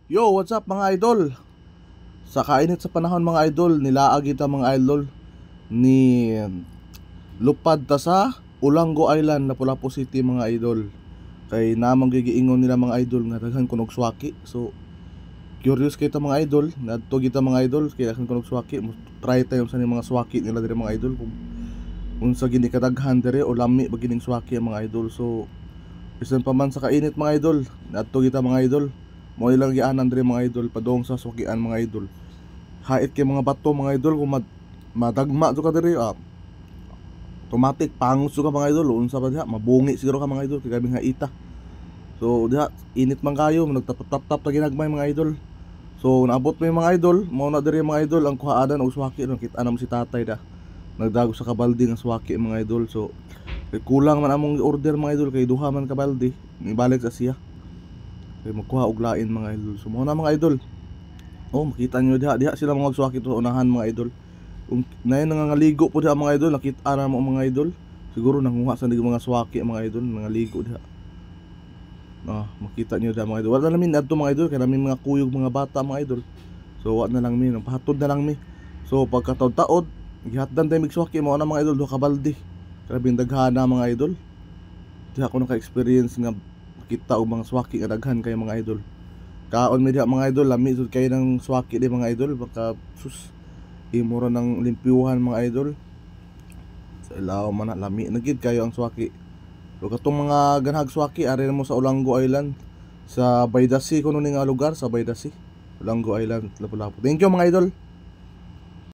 Yo, what's up mga idol? Sa kainit sa panahon mga idol, nilaag kita mga idol ni lupad ta sa Ulanggo Island, Lapu-Lapu City mga idol. Kay namang gigiingon nila mga idol nga daghan kunog swaki. So curious kita mga idol, nadto kita mga idol kay daghan kunog swaki. Try tayo sa ni mga swaki nila dire mga idol kung unsa gini kadaghan dire o lami ba gining swaki mga idol. So bisan pa man sa kainit mga idol, nadto kita mga idol. Mo ilang gianan dire mga idol padong sa sukian mga idol. Hait kay mga bato mga idol kung madagma jud ka diri automatic pangus jud ka mga idol unsa pa diha mabungi siguro ka mga idol kay gabi nga ita. So diha init man kayo nagtap-tap-tap ta ginagmay mga idol. So naabot mo yung mga idol, mao na diri mga idol ang kuhaadan og swaki no kita na mo si tatay da. Nagdago sa kabaldi nga swaki mga idol. So kulang man among order mga idol kay duha man ka balde ibalik sa siya. Kay magkuha og lain mga idol. So mao na mga idol. Oh, makita nyo diha sila mga magswaki to sa unahan mga idol. Kung nayon nangangaligo po diha mga idol, nakita na mo mga idol. Siguro nanguha sa mga swaki mga idol, nangaligo diha. Makita nyo diha mga idol. Wala na min adto mga idol, kay namin mga kuyog mga bata mga idol. So wa na lang mi, pahatod na lang mi. So pagkataod-taod, gihatdan tayo migswaki mao na mga idol do kabaldi. Grabe daghana mga idol. Diha ko naka-experience nga kita og mga swaki nga daghan kay mga idol. Kaon mi diha mga idol, lami jud kay ng swaki di mga idol, baka sus imura ng limpyuhan mga idol. Sa ilaw man na lami na gid kayo ang swaki. So katong mga ganhag swaki ari mo sa Ulanggo Island sa Baydasi kuno ni nga lugar sa Baydasi, Ulanggo Island, Lapu-Lapu. Thank you mga idol.